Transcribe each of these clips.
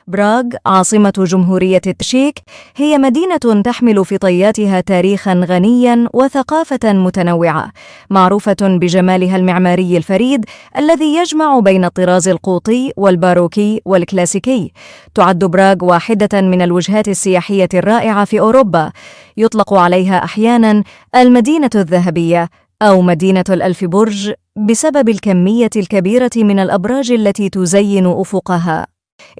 براغ عاصمة جمهورية التشيك هي مدينة تحمل في طياتها تاريخاً غنياً وثقافة متنوعة، معروفة بجمالها المعماري الفريد الذي يجمع بين الطراز القوطي والباروكي والكلاسيكي. تعد براغ واحدة من الوجهات السياحية الرائعة في أوروبا، يطلق عليها أحياناً المدينة الذهبية أو مدينة الألف برج بسبب الكمية الكبيرة من الأبراج التي تزين أفقها.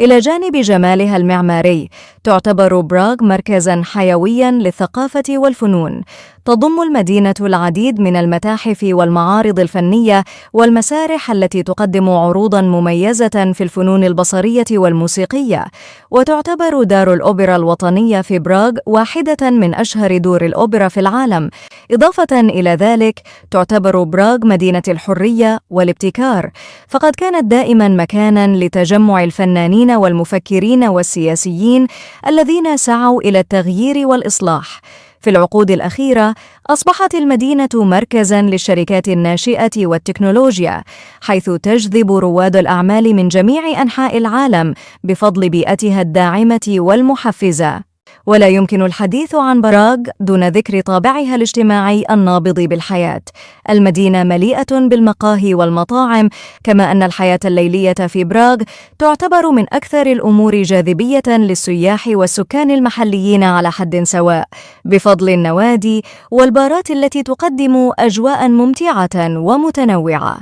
إلى جانب جمالها المعماري، تعتبر براغ مركزاً حيوياً للثقافة والفنون. تضم المدينة العديد من المتاحف والمعارض الفنية والمسارح التي تقدم عروضاً مميزة في الفنون البصرية والموسيقية، وتعتبر دار الأوبرا الوطنية في براغ واحدة من أشهر دور الأوبرا في العالم. إضافة إلى ذلك، تعتبر براغ مدينة الحرية والابتكار، فقد كانت دائماً مكاناً لتجمع الفنانين والمفكرين والسياسيين الذين سعوا إلى التغيير والإصلاح. في العقود الأخيرة أصبحت المدينة مركزاً للشركات الناشئة والتكنولوجيا، حيث تجذب رواد الأعمال من جميع أنحاء العالم بفضل بيئتها الداعمة والمحفزة. ولا يمكن الحديث عن براغ دون ذكر طابعها الاجتماعي النابض بالحياة. المدينة مليئة بالمقاهي والمطاعم، كما أن الحياة الليلية في براغ تعتبر من أكثر الأمور جاذبية للسياح والسكان المحليين على حد سواء، بفضل النوادي والبارات التي تقدم أجواء ممتعة ومتنوعة.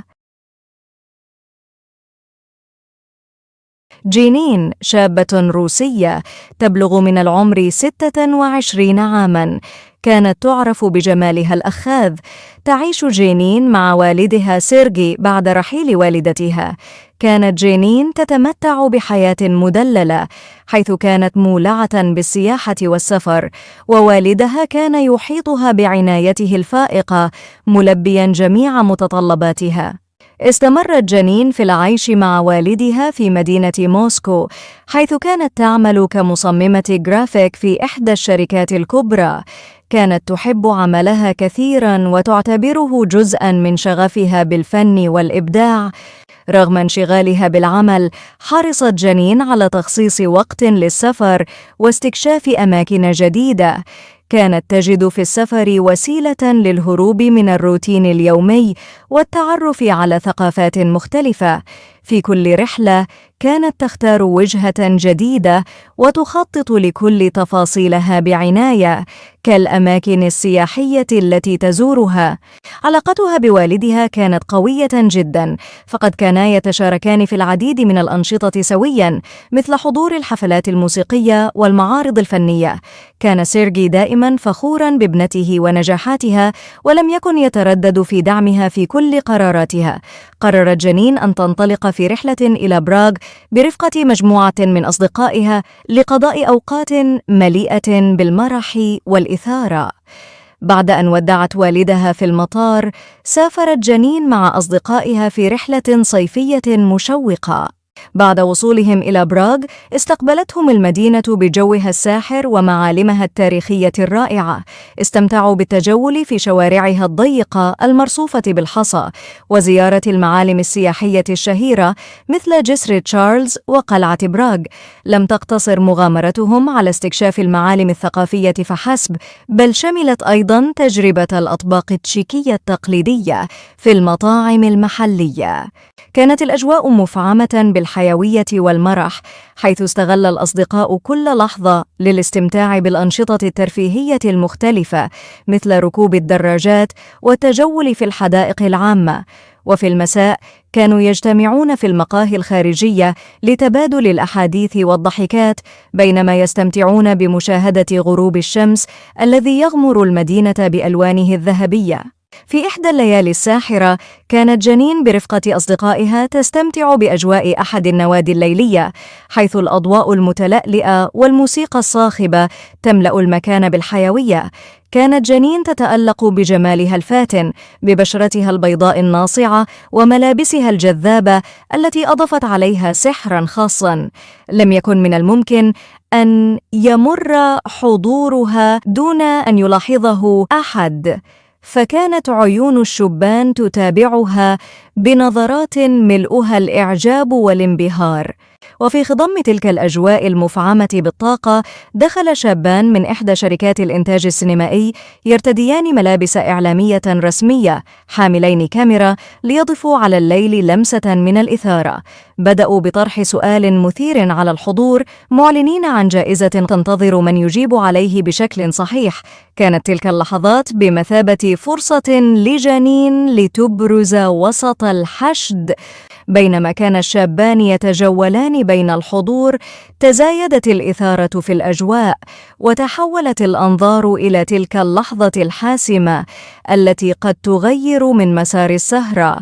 جينين شابة روسية تبلغ من العمر 26 عاماً، كانت تعرف بجمالها الأخاذ. تعيش جينين مع والدها سيرجي بعد رحيل والدتها. كانت جينين تتمتع بحياة مدللة، حيث كانت مولعة بالسياحة والسفر، ووالدها كان يحيطها بعنايته الفائقة، ملبياً جميع متطلباتها. استمرت جنين في العيش مع والدها في مدينة موسكو، حيث كانت تعمل كمصممة جرافيك في إحدى الشركات الكبرى. كانت تحب عملها كثيراً وتعتبره جزءاً من شغفها بالفن والإبداع. رغم انشغالها بالعمل، حرصت جنين على تخصيص وقت للسفر واستكشاف أماكن جديدة. كانت تجد في السفر وسيلة للهروب من الروتين اليومي والتعرف على ثقافات مختلفة. في كل رحلة كانت تختار وجهة جديدة وتخطط لكل تفاصيلها بعناية، كالأماكن السياحية التي تزورها. علاقتها بوالدها كانت قوية جداً، فقد كانا يتشاركان في العديد من الأنشطة سوياً، مثل حضور الحفلات الموسيقية والمعارض الفنية. كان سيرجي دائماً فخوراً بابنته ونجاحاتها، ولم يكن يتردد في دعمها في كل قراراتها. قررت جنين أن تنطلق في رحلة إلى براغ برفقة مجموعة من أصدقائها لقضاء أوقات مليئة بالمرح والإثارة. بعد أن ودعت والدها في المطار، سافرت جنين مع أصدقائها في رحلة صيفية مشوقة. بعد وصولهم إلى براغ، استقبلتهم المدينة بجوها الساحر ومعالمها التاريخية الرائعة. استمتعوا بالتجول في شوارعها الضيقة المرصوفة بالحصى وزيارة المعالم السياحية الشهيرة مثل جسر تشارلز وقلعة براغ. لم تقتصر مغامرتهم على استكشاف المعالم الثقافية فحسب، بل شملت أيضاً تجربة الأطباق التشيكية التقليدية في المطاعم المحلية. كانت الأجواء مفعمة بالحيوية والمرح، حيث استغل الأصدقاء كل لحظة للاستمتاع بالأنشطة الترفيهية المختلفة، مثل ركوب الدراجات والتجول في الحدائق العامة. وفي المساء كانوا يجتمعون في المقاهي الخارجية لتبادل الأحاديث والضحكات، بينما يستمتعون بمشاهدة غروب الشمس الذي يغمر المدينة بألوانه الذهبية. في إحدى الليالي الساحرة، كانت جنين برفقة أصدقائها تستمتع بأجواء أحد النوادي الليلية، حيث الأضواء المتلألئة والموسيقى الصاخبة تملأ المكان بالحيوية. كانت جنين تتألق بجمالها الفاتن، ببشرتها البيضاء الناصعة وملابسها الجذابة التي أضفت عليها سحراً خاصاً. لم يكن من الممكن أن يمر حضورها دون أن يلاحظه أحد، فكانت عيون الشبان تتابعها بنظرات ملؤها الإعجاب والانبهار. وفي خضم تلك الأجواء المفعمة بالطاقة، دخل شابان من إحدى شركات الإنتاج السينمائي يرتديان ملابس إعلامية رسمية، حاملين كاميرا، ليضفوا على الليل لمسة من الإثارة. بدأوا بطرح سؤال مثير على الحضور، معلنين عن جائزة تنتظر من يجيب عليه بشكل صحيح. كانت تلك اللحظات بمثابة فرصة لجنين لتبرز وسط الحشد. بينما كان الشابان يتجولان بين الحضور، تزايدت الإثارة في الأجواء، وتحولت الأنظار إلى تلك اللحظة الحاسمة التي قد تغير من مسار السهرة.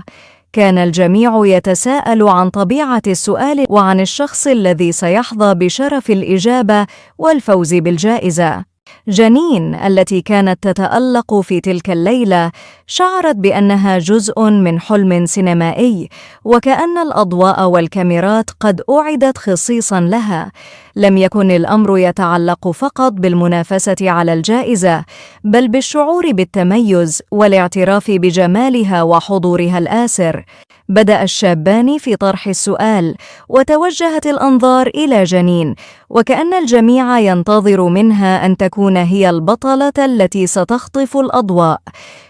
كان الجميع يتساءل عن طبيعة السؤال وعن الشخص الذي سيحظى بشرف الإجابة والفوز بالجائزة. جنين التي كانت تتألق في تلك الليلة شعرت بأنها جزء من حلم سينمائي، وكأن الأضواء والكاميرات قد أُعدت خصيصاً لها. لم يكن الأمر يتعلق فقط بالمنافسة على الجائزة، بل بالشعور بالتميز والاعتراف بجمالها وحضورها الآسر. بدأ الشابان في طرح السؤال، وتوجهت الأنظار إلى جنين، وكأن الجميع ينتظر منها أن تكون هي البطلة التي ستخطف الأضواء.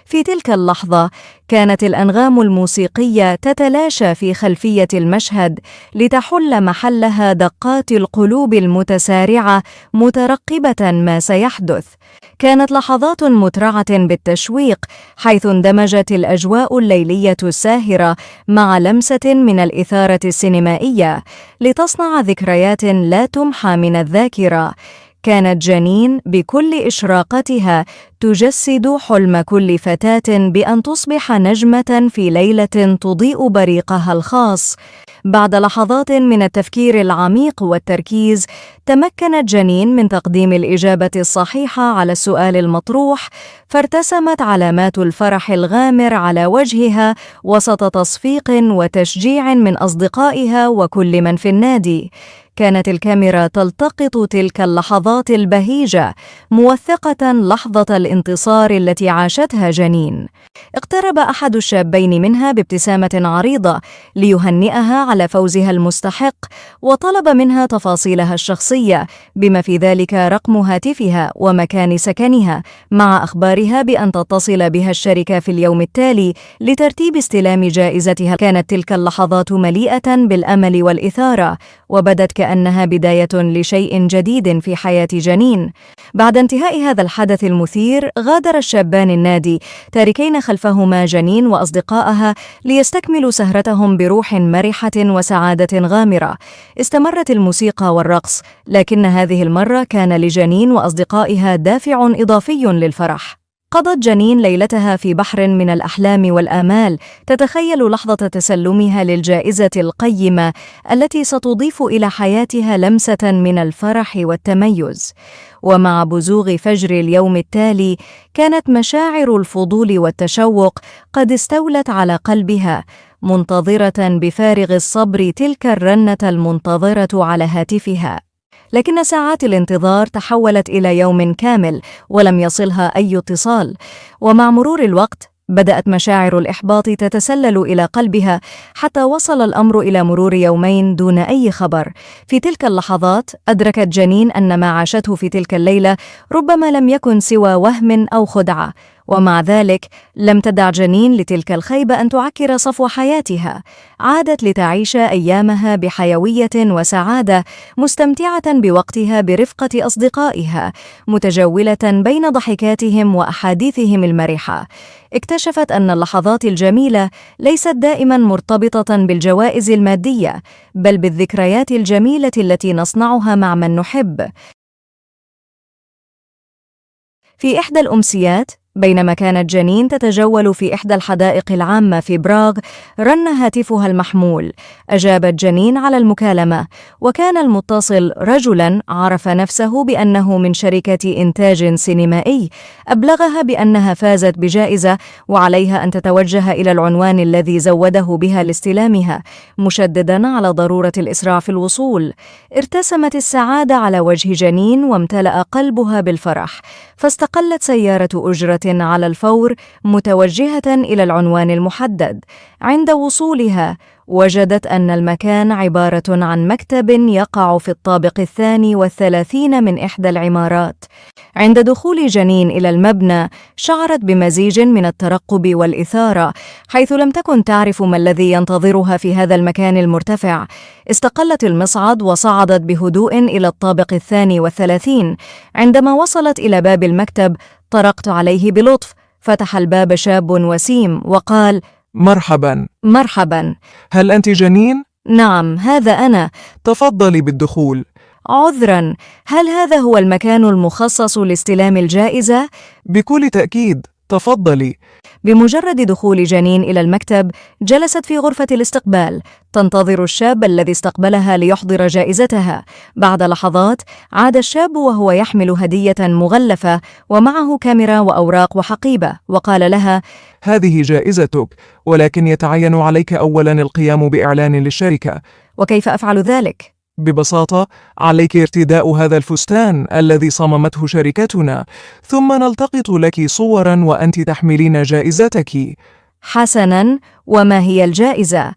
في تلك اللحظة كانت الأنغام الموسيقية تتلاشى في خلفية المشهد، لتحل محلها دقات القلوب المتسارعة مترقبة ما سيحدث. كانت لحظات مترعة بالتشويق، حيث اندمجت الأجواء الليلية الساهرة مع لمسة من الإثارة السينمائية، لتصنع ذكريات لا تمحى من الذاكرة. كانت جنين بكل إشراقتها تجسد حلم كل فتاة بأن تصبح نجمة في ليلة تضيء بريقها الخاص. بعد لحظات من التفكير العميق والتركيز، تمكنت جنين من تقديم الإجابة الصحيحة على السؤال المطروح، فارتسمت علامات الفرح الغامر على وجهها وسط تصفيق وتشجيع من أصدقائها وكل من في النادي. كانت الكاميرا تلتقط تلك اللحظات البهيجة، موثقة لحظة الانتصار التي عاشتها جنين. اقترب أحد الشابين منها بابتسامة عريضة ليهنئها على فوزها المستحق، وطلب منها تفاصيلها الشخصية، بما في ذلك رقم هاتفها ومكان سكنها، مع أخبارها بأن تتصل بها الشركة في اليوم التالي لترتيب استلام جائزتها. كانت تلك اللحظات مليئة بالأمل والإثارة، وبدت كأنها بداية لشيء جديد في حياة جنين. بعد انتهاء هذا الحدث المثير، غادر الشابان النادي، تاركين خلفهما جنين وأصدقائها ليستكملوا سهرتهم بروح مرحة وسعادة غامرة. استمرت الموسيقى والرقص، لكن هذه المرة كان لجنين وأصدقائها دافع إضافي للفرح. قضت جنين ليلتها في بحر من الأحلام والآمال، تتخيل لحظة تسلمها للجائزة القيمة التي ستضيف إلى حياتها لمسة من الفرح والتميز. ومع بزوغ فجر اليوم التالي، كانت مشاعر الفضول والتشوق قد استولت على قلبها، منتظرة بفارغ الصبر تلك الرنة المنتظرة على هاتفها. لكن ساعات الانتظار تحولت إلى يوم كامل ولم يصلها أي اتصال، ومع مرور الوقت بدأت مشاعر الإحباط تتسلل إلى قلبها، حتى وصل الأمر إلى مرور يومين دون أي خبر. في تلك اللحظات أدركت جنين أن ما عاشته في تلك الليلة ربما لم يكن سوى وهم أو خدعة، ومع ذلك لم تدع جنين لتلك الخيبة أن تعكر صفو حياتها. عادت لتعيش أيامها بحيوية وسعادة، مستمتعة بوقتها برفقة أصدقائها، متجولة بين ضحكاتهم وأحاديثهم المرحة. اكتشفت أن اللحظات الجميلة ليست دائما مرتبطة بالجوائز المادية، بل بالذكريات الجميلة التي نصنعها مع من نحب. في إحدى الأمسيات، بينما كانت جنين تتجول في إحدى الحدائق العامة في براغ، رن هاتفها المحمول. أجابت جنين على المكالمة، وكان المتصل رجلاً عرف نفسه بأنه من شركة إنتاج سينمائي. أبلغها بأنها فازت بجائزة، وعليها أن تتوجه إلى العنوان الذي زوده بها لاستلامها، مشدداً على ضرورة الإسراع في الوصول. ارتسمت السعادة على وجه جنين، وامتلأ قلبها بالفرح، فاستقلت سيارة أجرة على الفور، متوجهة إلى العنوان المحدد. عند وصولها وجدت أن المكان عبارة عن مكتب يقع في الطابق 32 من إحدى العمارات. عند دخول جنين إلى المبنى شعرت بمزيج من الترقب والإثارة، حيث لم تكن تعرف ما الذي ينتظرها في هذا المكان المرتفع. استقلت المصعد وصعدت بهدوء إلى الطابق 32. عندما وصلت إلى باب المكتب طرقت عليه بلطف. فتح الباب شاب وسيم وقال: مرحبا. مرحبا. هل أنت جنين؟ نعم، هذا أنا. تفضلي بالدخول. عذرا، هل هذا هو المكان المخصص لاستلام الجائزة؟ بكل تأكيد، تفضلي. بمجرد دخول جنين إلى المكتب جلست في غرفة الاستقبال تنتظر الشاب الذي استقبلها ليحضر جائزتها. بعد لحظات عاد الشاب وهو يحمل هدية مغلفة ومعه كاميرا وأوراق وحقيبة، وقال لها: هذه جائزتك، ولكن يتعين عليك أولا القيام بإعلان للشركة. وكيف أفعل ذلك؟ ببساطة، عليك ارتداء هذا الفستان الذي صممته شركتنا، ثم نلتقط لك صورا وأنت تحملين جائزتك. حسناً، وما هي الجائزة؟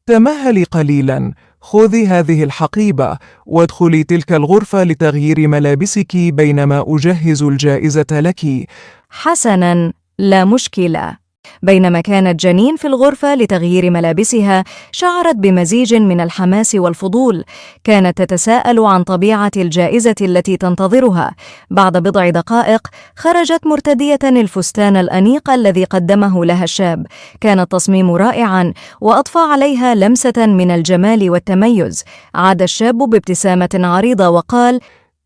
تمهلي قليلا، خذي هذه الحقيبة وادخلي تلك الغرفة لتغيير ملابسك بينما أجهز الجائزة لك. حسناً، لا مشكلة. بينما كانت جنين في الغرفة لتغيير ملابسها شعرت بمزيج من الحماس والفضول. كانت تتساءل عن طبيعة الجائزة التي تنتظرها. بعد بضع دقائق خرجت مرتدية الفستان الأنيق الذي قدمه لها الشاب. كان التصميم رائعاً وأضفى عليها لمسة من الجمال والتميز. عاد الشاب بابتسامة عريضة وقال: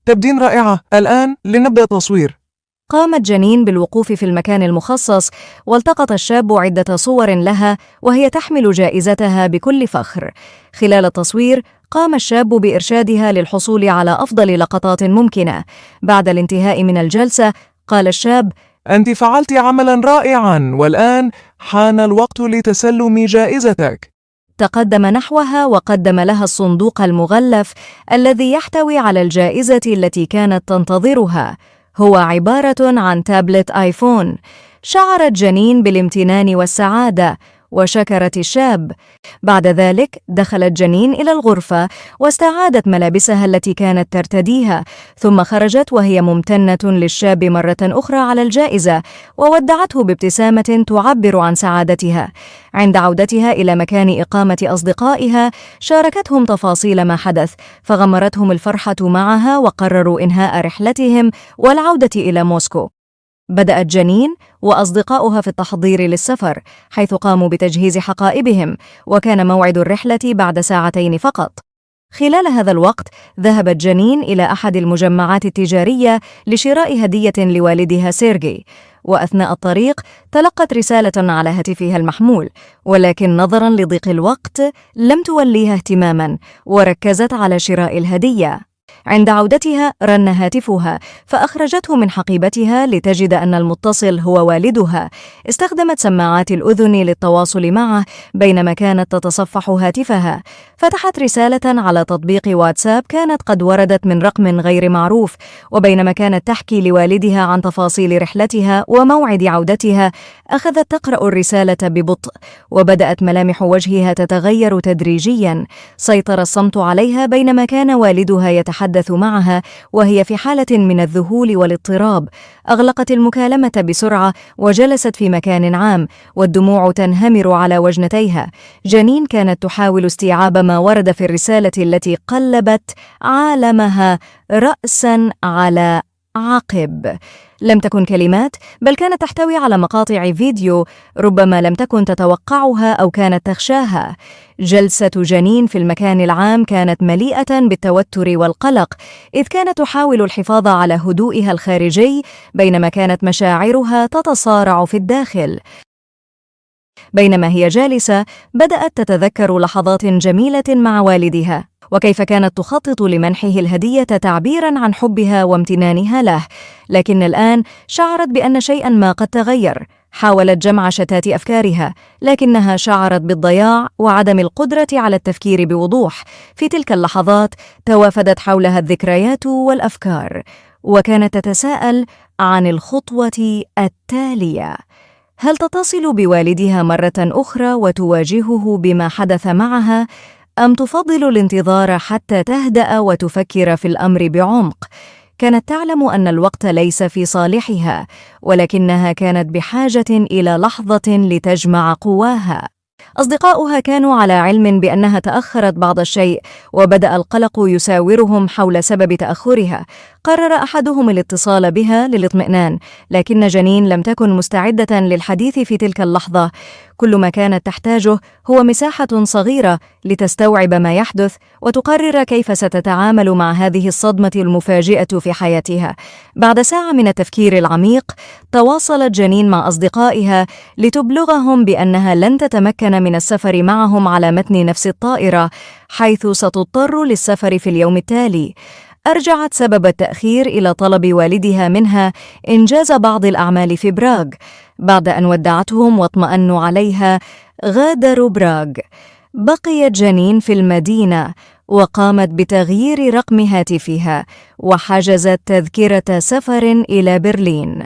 تبدين رائعة، الآن لنبدأ التصوير. قامت جنين بالوقوف في المكان المخصص، والتقط الشاب عدة صور لها وهي تحمل جائزتها بكل فخر. خلال التصوير قام الشاب بإرشادها للحصول على أفضل لقطات ممكنة. بعد الانتهاء من الجلسة قال الشاب: أنت فعلت عملا رائعا، والآن حان الوقت لتسلم جائزتك. تقدم نحوها وقدم لها الصندوق المغلف الذي يحتوي على الجائزة التي كانت تنتظرها. هو عبارة عن تابلت آيفون. شعرت جنين بالامتنان والسعادة وشكرت الشاب. بعد ذلك دخلت جنين إلى الغرفة واستعادت ملابسها التي كانت ترتديها، ثم خرجت وهي ممتنة للشاب مرة أخرى على الجائزة، وودعته بابتسامة تعبر عن سعادتها. عند عودتها إلى مكان إقامة أصدقائها شاركتهم تفاصيل ما حدث، فغمرتهم الفرحة معها وقرروا إنهاء رحلتهم والعودة إلى موسكو. بدأت جنين وأصدقاؤها في التحضير للسفر، حيث قاموا بتجهيز حقائبهم، وكان موعد الرحلة بعد ساعتين فقط. خلال هذا الوقت ذهبت جنين إلى أحد المجمعات التجارية لشراء هدية لوالدها سيرجي، وأثناء الطريق تلقت رسالة على هاتفها المحمول، ولكن نظراً لضيق الوقت لم توليها اهتماماً وركزت على شراء الهدية. عند عودتها رن هاتفها فأخرجته من حقيبتها لتجد أن المتصل هو والدها. استخدمت سماعات الأذن للتواصل معه بينما كانت تتصفح هاتفها. فتحت رسالة على تطبيق واتساب كانت قد وردت من رقم غير معروف، وبينما كانت تحكي لوالدها عن تفاصيل رحلتها وموعد عودتها أخذت تقرأ الرسالة ببطء، وبدأت ملامح وجهها تتغير تدريجياً. سيطر الصمت عليها بينما كان والدها يتحدث معها وهي في حالة من الذهول والاضطراب. أغلقت المكالمة بسرعة وجلست في مكان عام والدموع تنهمر على وجنتيها. جنين كانت تحاول استيعاب ما ورد في الرسالة التي قلبت عالمها رأساً على عقب. لم تكن كلمات، بل كانت تحتوي على مقاطع فيديو ربما لم تكن تتوقعها أو كانت تخشاها. جلسة جنين في المكان العام كانت مليئة بالتوتر والقلق، إذ كانت تحاول الحفاظ على هدوئها الخارجي بينما كانت مشاعرها تتصارع في الداخل. بينما هي جالسة بدأت تتذكر لحظات جميلة مع والدها، وكيف كانت تخطط لمنحه الهدية تعبيراً عن حبها وامتنانها له. لكن الآن شعرت بأن شيئاً ما قد تغير. حاولت جمع شتات أفكارها، لكنها شعرت بالضياع وعدم القدرة على التفكير بوضوح. في تلك اللحظات توافدت حولها الذكريات والأفكار، وكانت تتساءل عن الخطوة التالية. هل تتصل بوالدها مرة أخرى وتواجهه بما حدث معها، أم تفضل الانتظار حتى تهدأ وتفكر في الأمر بعمق؟ كانت تعلم أن الوقت ليس في صالحها، ولكنها كانت بحاجة إلى لحظة لتجمع قواها. أصدقاؤها كانوا على علم بأنها تأخرت بعض الشيء، وبدأ القلق يساورهم حول سبب تأخرها. قرر أحدهم الاتصال بها للاطمئنان، لكن جنين لم تكن مستعدة للحديث في تلك اللحظة. كل ما كانت تحتاجه هو مساحة صغيرة لتستوعب ما يحدث وتقرر كيف ستتعامل مع هذه الصدمة المفاجئة في حياتها. بعد ساعة من التفكير العميق، تواصلت جنين مع أصدقائها لتبلغهم بأنها لن تتمكن من السفر معهم على متن نفس الطائرة، حيث ستضطر للسفر في اليوم التالي. أرجعت سبب التأخير إلى طلب والدها منها إنجاز بعض الأعمال في براغ. بعد أن ودعتهم واطمأنوا عليها، غادروا براغ. بقيت جنين في المدينة وقامت بتغيير رقم هاتفها وحجزت تذكرة سفر إلى برلين.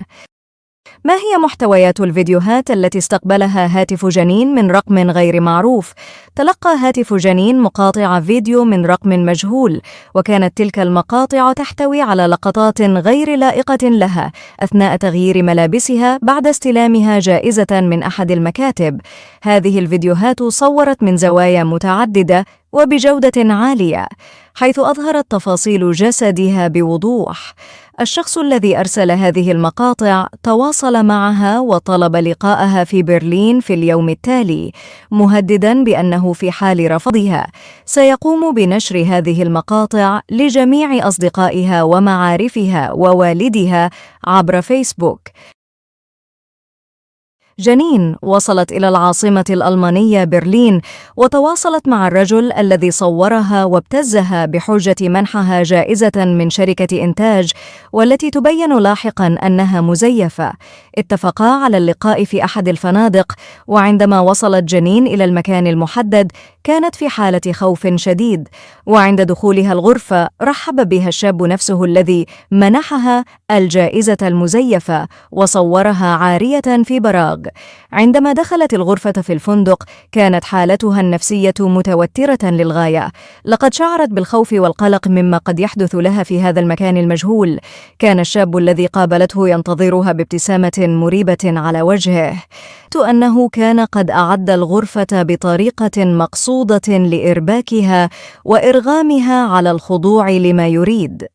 ما هي محتويات الفيديوهات التي استقبلها هاتف جنين من رقم غير معروف؟ تلقى هاتف جنين مقاطع فيديو من رقم مجهول، وكانت تلك المقاطع تحتوي على لقطات غير لائقة لها أثناء تغيير ملابسها بعد استلامها جائزة من أحد المكاتب. هذه الفيديوهات صورت من زوايا متعددة وبجودة عالية، حيث أظهرت تفاصيل جسدها بوضوح. الشخص الذي أرسل هذه المقاطع تواصل معها وطلب لقاءها في برلين في اليوم التالي، مهدداً بأنه في حال رفضها سيقوم بنشر هذه المقاطع لجميع أصدقائها ومعارفها ووالدها عبر فيسبوك. جنين وصلت إلى العاصمة الألمانية برلين وتواصلت مع الرجل الذي صورها وابتزها بحجة منحها جائزة من شركة إنتاج، والتي تبين لاحقاً أنها مزيفة. اتفقا على اللقاء في أحد الفنادق، وعندما وصلت جنين إلى المكان المحدد كانت في حالة خوف شديد، وعند دخولها الغرفة رحب بها الشاب نفسه الذي منحها الجائزة المزيفة وصورها عارية في براغ. عندما دخلت الغرفة في الفندق كانت حالتها النفسية متوترة للغاية. لقد شعرت بالخوف والقلق مما قد يحدث لها في هذا المكان المجهول. كان الشاب الذي قابلته ينتظرها بابتسامة مريبة على وجهه، أنه كان قد أعد الغرفة بطريقة مقصودة لإرباكها وإرغامها على الخضوع لما يريد.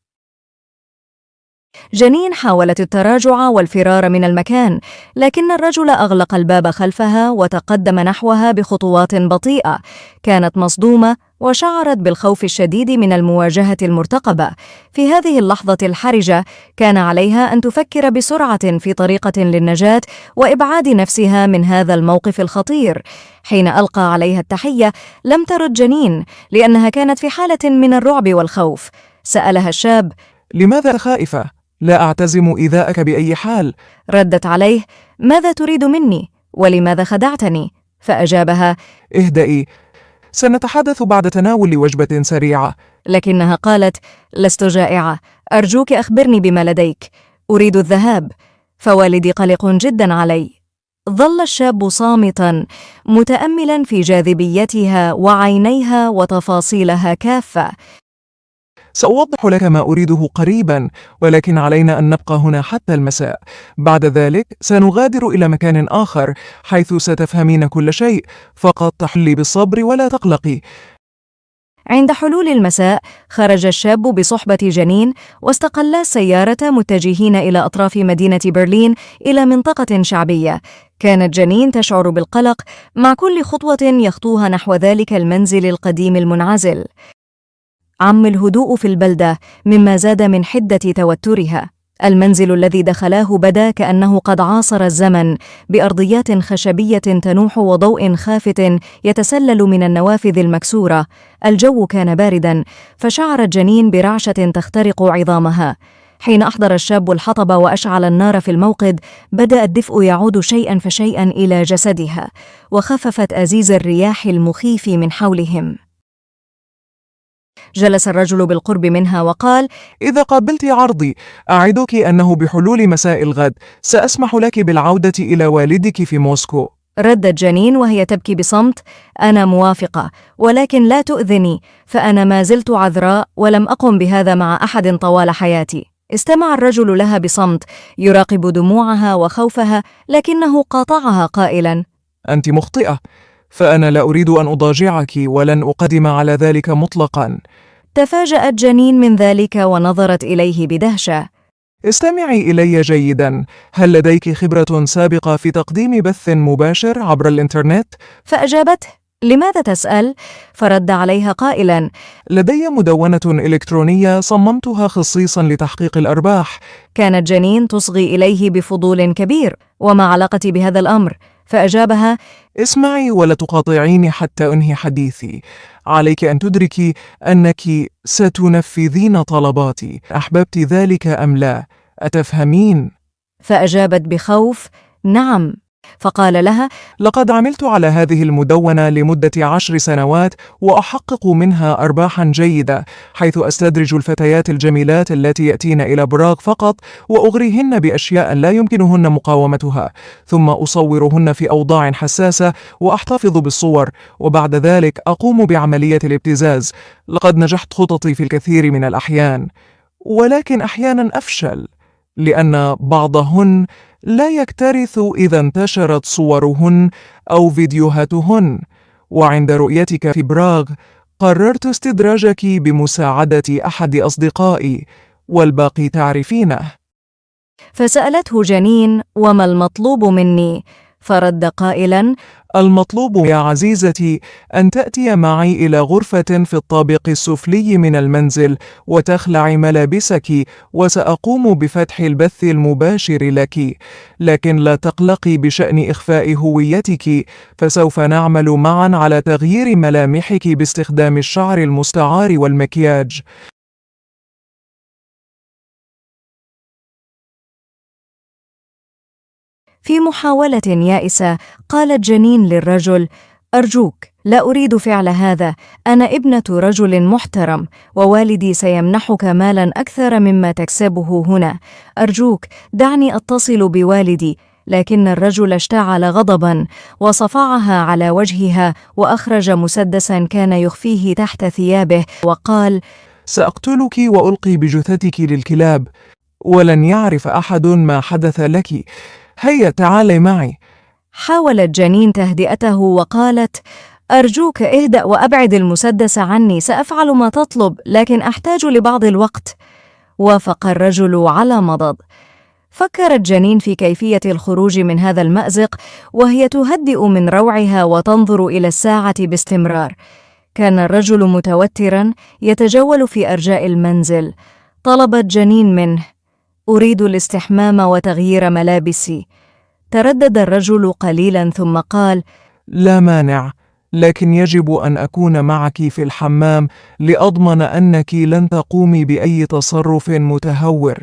جنين حاولت التراجع والفرار من المكان، لكن الرجل أغلق الباب خلفها وتقدم نحوها بخطوات بطيئة. كانت مصدومة وشعرت بالخوف الشديد من المواجهة المرتقبة. في هذه اللحظة الحرجة كان عليها أن تفكر بسرعة في طريقة للنجاة وإبعاد نفسها من هذا الموقف الخطير. حين ألقى عليها التحية لم ترد جنين لأنها كانت في حالة من الرعب والخوف. سألها الشاب: لماذا خائفة؟ لا أعتزم إيذاءك بأي حال. ردت عليه: ماذا تريد مني؟ ولماذا خدعتني؟ فأجابها: اهدئي، سنتحدث بعد تناول وجبة سريعة. لكنها قالت: لست جائعة، أرجوك أخبرني بما لديك، أريد الذهاب، فوالدي قلق جدا علي. ظل الشاب صامتا متأملا في جاذبيتها وعينيها وتفاصيلها كافة. سأوضح لك ما أريده قريبا، ولكن علينا أن نبقى هنا حتى المساء. بعد ذلك سنغادر إلى مكان آخر حيث ستفهمين كل شيء. فقط تحلي بالصبر ولا تقلقي. عند حلول المساء خرج الشاب بصحبة جنين واستقلا السيارة متجهين إلى أطراف مدينة برلين إلى منطقة شعبية. كانت جنين تشعر بالقلق مع كل خطوة يخطوها نحو ذلك المنزل القديم المنعزل. عم الهدوء في البلدة مما زاد من حدة توترها. المنزل الذي دخلاه بدا كأنه قد عاصر الزمن، بأرضيات خشبية تنوح وضوء خافت يتسلل من النوافذ المكسورة. الجو كان بارداً، فشعرت جنين برعشة تخترق عظامها. حين أحضر الشاب الحطب وأشعل النار في الموقد بدأ الدفء يعود شيئاً فشيئاً إلى جسدها، وخففت أزيز الرياح المخيف من حولهم. جلس الرجل بالقرب منها وقال: إذا قابلت عرضي أعدك أنه بحلول مساء الغد سأسمح لك بالعودة إلى والدك في موسكو. ردت جنين وهي تبكي بصمت: أنا موافقة، ولكن لا تؤذني، فأنا ما زلت عذراء ولم أقم بهذا مع أحد طوال حياتي. استمع الرجل لها بصمت يراقب دموعها وخوفها، لكنه قاطعها قائلا: أنت مخطئة، فأنا لا أريد أن أضاجعك ولن أقدم على ذلك مطلقا. تفاجأت جنين من ذلك ونظرت إليه بدهشة. استمعي إلي جيدا، هل لديك خبرة سابقة في تقديم بث مباشر عبر الإنترنت؟ فأجابته: لماذا تسأل؟ فرد عليها قائلا: لدي مدونة إلكترونية صممتها خصيصا لتحقيق الأرباح. كانت جنين تصغي إليه بفضول كبير: وما علاقتي بهذا الأمر؟ فأجابها: اسمعي ولا تقاطعيني حتى أنهي حديثي. عليك أن تدركي أنك ستنفذين طلباتي، أحببت ذلك أم لا؟ أتفهمين؟ فأجابت بخوف: نعم. فقال لها: لقد عملت على هذه المدونة لمدة 10 سنوات وأحقق منها أرباحا جيدة، حيث أستدرج الفتيات الجميلات التي يأتين إلى براغ فقط وأغريهن بأشياء لا يمكنهن مقاومتها، ثم أصورهن في أوضاع حساسة وأحتفظ بالصور، وبعد ذلك أقوم بعملية الابتزاز. لقد نجحت خططي في الكثير من الأحيان، ولكن أحيانا أفشل، لأن بعضهن لا يكترث إذا انتشرت صورهن أو فيديوهاتهن. وعند رؤيتك في براغ قررت استدراجك بمساعدة أحد أصدقائي، والباقي تعرفينه. فسألته جنين: وما المطلوب مني؟ فرد قائلا: المطلوب يا عزيزتي أن تأتي معي إلى غرفة في الطابق السفلي من المنزل وتخلعي ملابسك، وسأقوم بفتح البث المباشر لك، لكن لا تقلقي بشأن إخفاء هويتك، فسوف نعمل معا على تغيير ملامحك باستخدام الشعر المستعار والمكياج. في محاولة يائسة قالت جنين للرجل: أرجوك، لا أريد فعل هذا، أنا ابنة رجل محترم، ووالدي سيمنحك مالا أكثر مما تكسبه هنا، أرجوك دعني أتصل بوالدي. لكن الرجل اشتعل غضبا وصفعها على وجهها وأخرج مسدسا كان يخفيه تحت ثيابه وقال: سأقتلك وألقي بجثتك للكلاب، ولن يعرف أحد ما حدث لك. هيا تعالي معي. حاولت جنين تهدئته وقالت: أرجوك اهدأ وأبعد المسدس عني، سأفعل ما تطلب، لكن أحتاج لبعض الوقت. وافق الرجل على مضض. فكرت جنين في كيفية الخروج من هذا المأزق وهي تهدئ من روعها وتنظر إلى الساعة باستمرار. كان الرجل متوترا يتجول في أرجاء المنزل. طلبت جنين منه: أريد الاستحمام وتغيير ملابسي. تردد الرجل قليلا ثم قال: لا مانع، لكن يجب أن أكون معك في الحمام لأضمن أنك لن تقومي بأي تصرف متهور.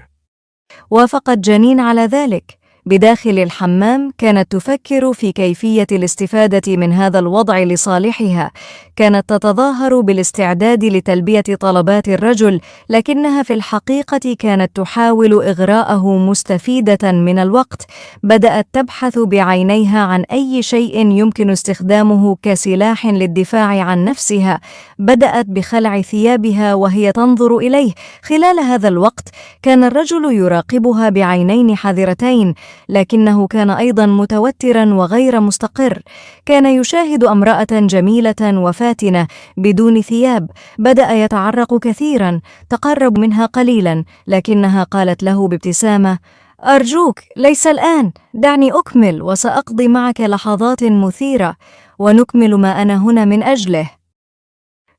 وافقت جنين على ذلك. بداخل الحمام كانت تفكر في كيفية الاستفادة من هذا الوضع لصالحها. كانت تتظاهر بالاستعداد لتلبية طلبات الرجل، لكنها في الحقيقة كانت تحاول إغراءه مستفيدة من الوقت. بدأت تبحث بعينيها عن أي شيء يمكن استخدامه كسلاح للدفاع عن نفسها. بدأت بخلع ثيابها وهي تنظر إليه. خلال هذا الوقت كان الرجل يراقبها بعينين حذرتين، لكنه كان أيضا متوترا وغير مستقر. كان يشاهد امرأة جميلة وفاتنة بدون ثياب. بدأ يتعرق كثيرا. تقرب منها قليلا، لكنها قالت له بابتسامة: أرجوك ليس الآن، دعني أكمل وسأقضي معك لحظات مثيرة، ونكمل ما أنا هنا من أجله.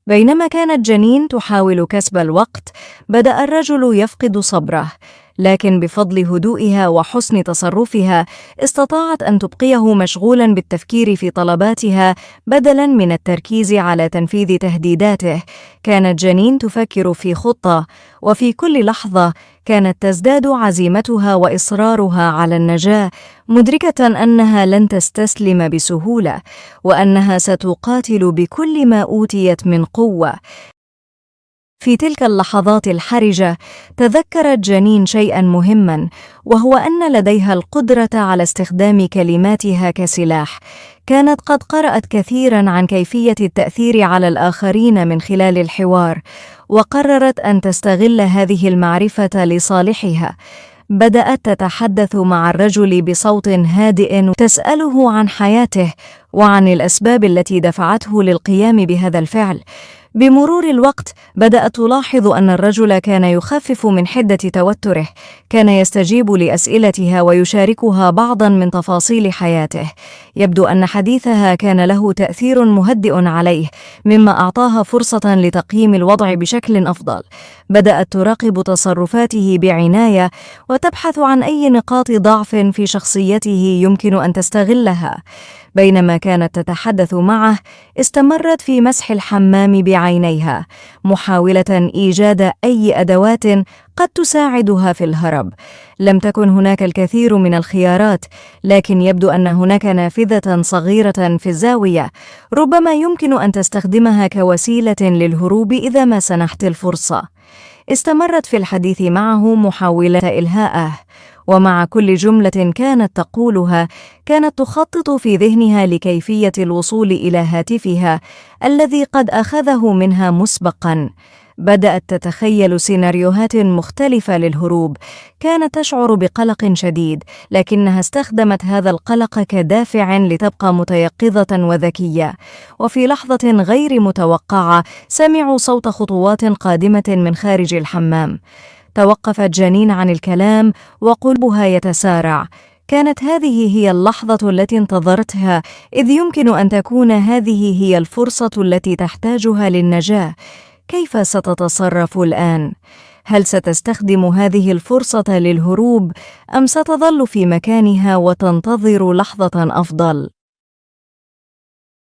بينما كانت جنين تحاول كسب الوقت، بدأ الرجل يفقد صبره، لكن بفضل هدوئها وحسن تصرفها استطاعت أن تبقيه مشغولا بالتفكير في طلباتها بدلا من التركيز على تنفيذ تهديداته. كانت جنين تفكر في خطة، وفي كل لحظة كانت تزداد عزيمتها وإصرارها على النجاة، مدركة أنها لن تستسلم بسهولة، وأنها ستقاتل بكل ما أوتيت من قوة. في تلك اللحظات الحرجة تذكرت جنين شيئا مهما، وهو أن لديها القدرة على استخدام كلماتها كسلاح. كانت قد قرأت كثيرا عن كيفية التأثير على الآخرين من خلال الحوار، وقررت أن تستغل هذه المعرفة لصالحها. بدأت تتحدث مع الرجل بصوت هادئ، تسأله عن حياته وعن الأسباب التي دفعته للقيام بهذا الفعل. بمرور الوقت بدأت تلاحظ أن الرجل كان يخفف من حدة توتره، كان يستجيب لأسئلتها ويشاركها بعضاً من تفاصيل حياته. يبدو أن حديثها كان له تأثير مهدئ عليه، مما أعطاها فرصة لتقييم الوضع بشكل أفضل. بدأت تراقب تصرفاته بعناية وتبحث عن أي نقاط ضعف في شخصيته يمكن أن تستغلها. بينما كانت تتحدث معه، استمرت في مسح الحمام بعينيها، محاولة إيجاد أي أدوات قد تساعدها في الهرب. لم تكن هناك الكثير من الخيارات، لكن يبدو أن هناك نافذة صغيرة في الزاوية، ربما يمكن أن تستخدمها كوسيلة للهروب إذا ما سنحت الفرصة. استمرت في الحديث معه محاولة إلهائه، ومع كل جملة كانت تقولها كانت تخطط في ذهنها لكيفية الوصول إلى هاتفها الذي قد أخذه منها مسبقاً. بدأت تتخيل سيناريوهات مختلفة للهروب. كانت تشعر بقلق شديد، لكنها استخدمت هذا القلق كدافع لتبقى متيقظة وذكية. وفي لحظة غير متوقعة سمعوا صوت خطوات قادمة من خارج الحمام. توقفت جنين عن الكلام وقلبها يتسارع. كانت هذه هي اللحظة التي انتظرتها، إذ يمكن أن تكون هذه هي الفرصة التي تحتاجها للنجاة. كيف ستتصرف الآن؟ هل ستستخدم هذه الفرصة للهروب أم ستظل في مكانها وتنتظر لحظة أفضل؟